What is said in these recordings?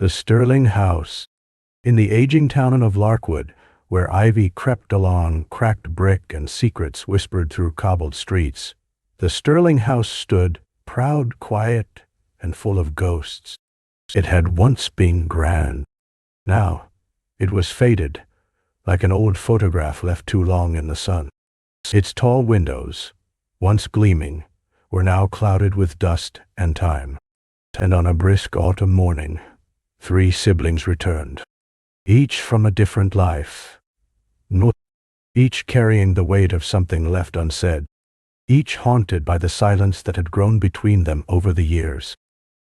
The Stirling house. In the aging town of Larkwood, where ivy crept along cracked brick and secrets whispered through cobbled streets, the Stirling house stood, proud, quiet, and full of ghosts. It had once been grand. Now, it was faded, like an old photograph left too long in the sun. Its tall windows, once gleaming, were now clouded with dust and time. And on a brisk autumn morning, 3 siblings returned, each from a different life, each carrying the weight of something left unsaid, each haunted by the silence that had grown between them over the years.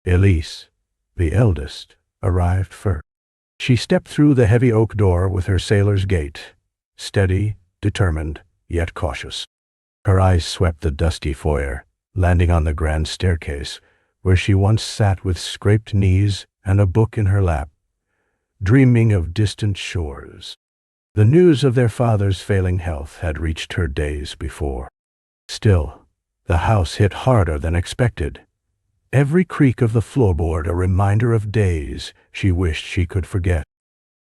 Elise, the eldest, arrived first. She stepped through the heavy oak door with her sailor's gait, steady, determined, yet cautious. Her eyes swept the dusty foyer, landing on the grand staircase, where she once sat with scraped knees and a book in her lap, dreaming of distant shores. The news of their father's failing health had reached her days before. Still, the house hit harder than expected. Every creak of the floorboard a reminder of days she wished she could forget.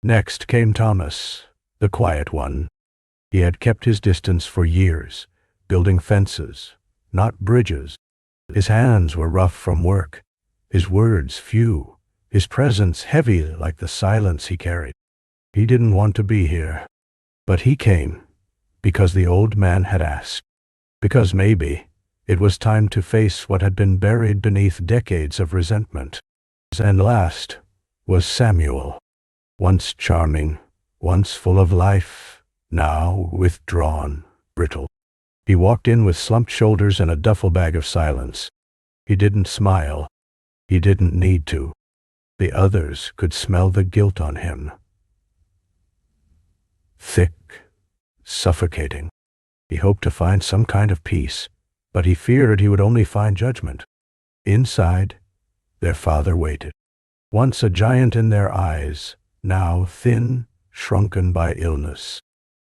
Next came Thomas, the quiet one. He had kept his distance for years, building fences, not bridges. His hands were rough from work, his words few, his presence heavy like the silence he carried. He didn't want to be here, but he came, because the old man had asked, because maybe it was time to face what had been buried beneath decades of resentment. And last was Samuel, once charming, once full of life, now withdrawn, brittle. He walked in with slumped shoulders and a duffel bag of silence. He didn't smile. He didn't need to. The others could smell the guilt on him. Thick, suffocating. He hoped to find some kind of peace, but he feared he would only find judgment. Inside, their father waited. Once a giant in their eyes, now thin, shrunken by illness.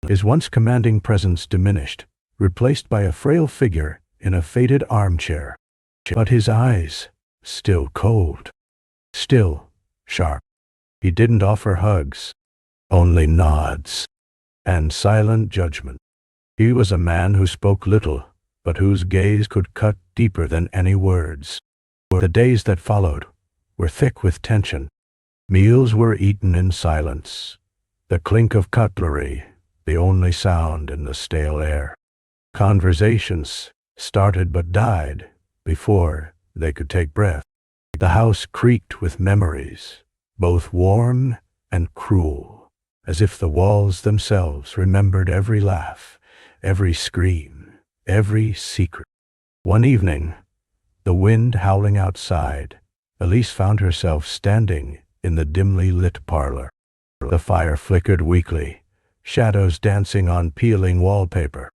His once commanding presence diminished, replaced by a frail figure in a faded armchair. But his eyes, still cold, still sharp. He didn't offer hugs, only nods and silent judgment. He was a man who spoke little, but whose gaze could cut deeper than any words. The days that followed were thick with tension. Meals were eaten in silence, the clink of cutlery the only sound in the stale air. Conversations started but died before they could take breath. The house creaked with memories, both warm and cruel, as if the walls themselves remembered every laugh, every scream, every secret. One evening, the wind howling outside, Elise found herself standing in the dimly lit parlor. The fire flickered weakly, shadows dancing on peeling wallpaper.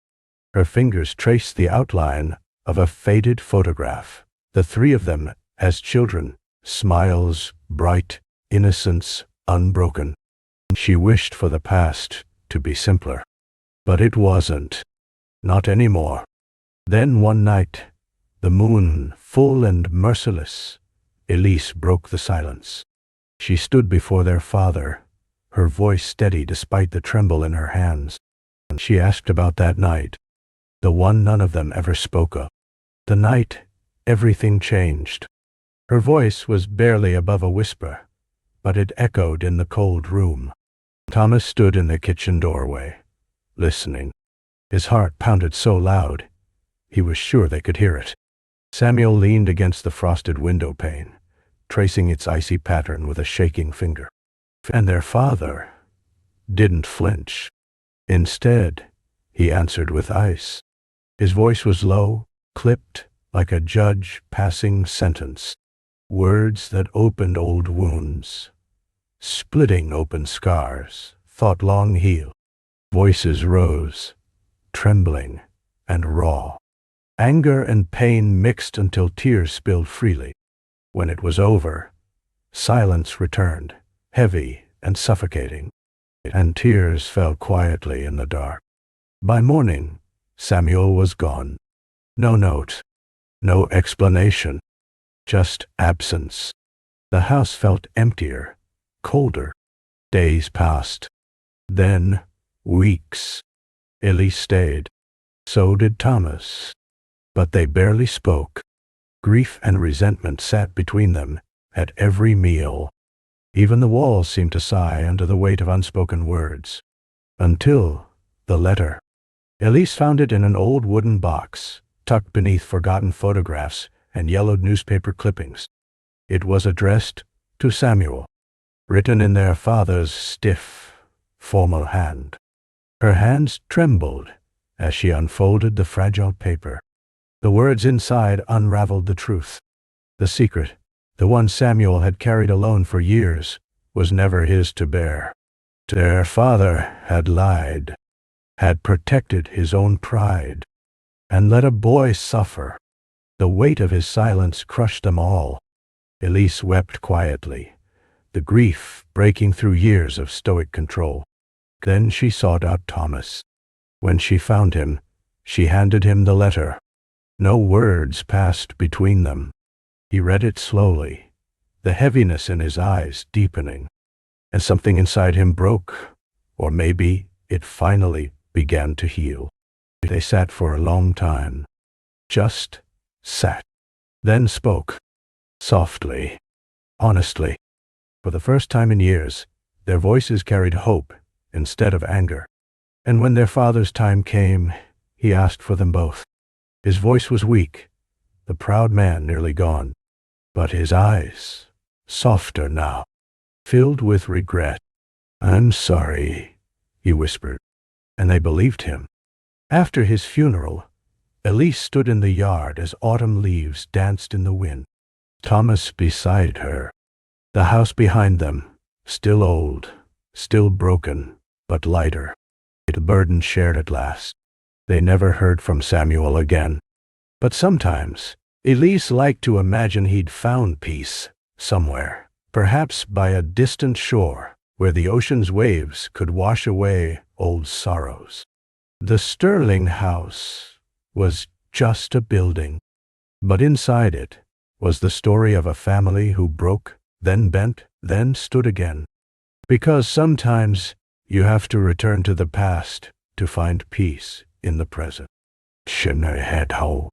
Her fingers traced the outline of a faded photograph, the 3 of them as children, smiles bright, innocence unbroken. She wished for the past to be simpler, but it wasn't. Not anymore. Then one night, the moon full and merciless, Elise broke the silence. She stood before their father, her voice steady despite the tremble in her hands. She asked about that night, the one none of them ever spoke of. The night everything changed. Her voice was barely above a whisper, but it echoed in the cold room. Thomas stood in the kitchen doorway, listening. His heart pounded so loud, he was sure they could hear it. Samuel leaned against the frosted window pane, tracing its icy pattern with a shaking finger. And their father didn't flinch. Instead, he answered with ice. His voice was low, clipped, like a judge passing sentence. Words that opened old wounds, splitting open scars, thought long healed. Voices rose, trembling and raw. Anger and pain mixed until tears spilled freely. When it was over, silence returned, heavy and suffocating, and tears fell quietly in the dark. By morning, Samuel was gone. No note, no explanation, just absence. The house felt emptier, colder. Days passed. Then weeks. Elise stayed. So did Thomas. But they barely spoke. Grief and resentment sat between them at every meal. Even the walls seemed to sigh under the weight of unspoken words. Until the letter. Elise found it in an old wooden box, tucked beneath forgotten photographs and yellowed newspaper clippings. It was addressed to Samuel, written in their father's stiff, formal hand. Her hands trembled as she unfolded the fragile paper. The words inside unraveled the truth. The secret, the one Samuel had carried alone for years, was never his to bear. Their father had lied, had protected his own pride, and let a boy suffer. The weight of his silence crushed them all. Elise wept quietly, the grief breaking through years of stoic control. Then she sought out Thomas. When she found him, she handed him the letter. No words passed between them. He read it slowly, the heaviness in his eyes deepening, and something inside him broke, or maybe it finally began to heal. They sat for a long time. Just sat. Then spoke. Softly. Honestly. For the first time in years, their voices carried hope instead of anger. And when their father's time came, he asked for them both. His voice was weak, the proud man nearly gone, but his eyes, softer now, filled with regret. "I'm sorry," he whispered, and they believed him. After his funeral, Elise stood in the yard as autumn leaves danced in the wind. Thomas beside her. The house behind them, still old, still broken, but lighter. The burden shared at last. They never heard from Samuel again. But sometimes, Elise liked to imagine he'd found peace somewhere, perhaps by a distant shore where the ocean's waves could wash away old sorrows. The Stirling house was just a building, but inside it was the story of a family who broke, then bent, then stood again. Because sometimes you have to return to the past to find peace in the present. Shimmer head ho.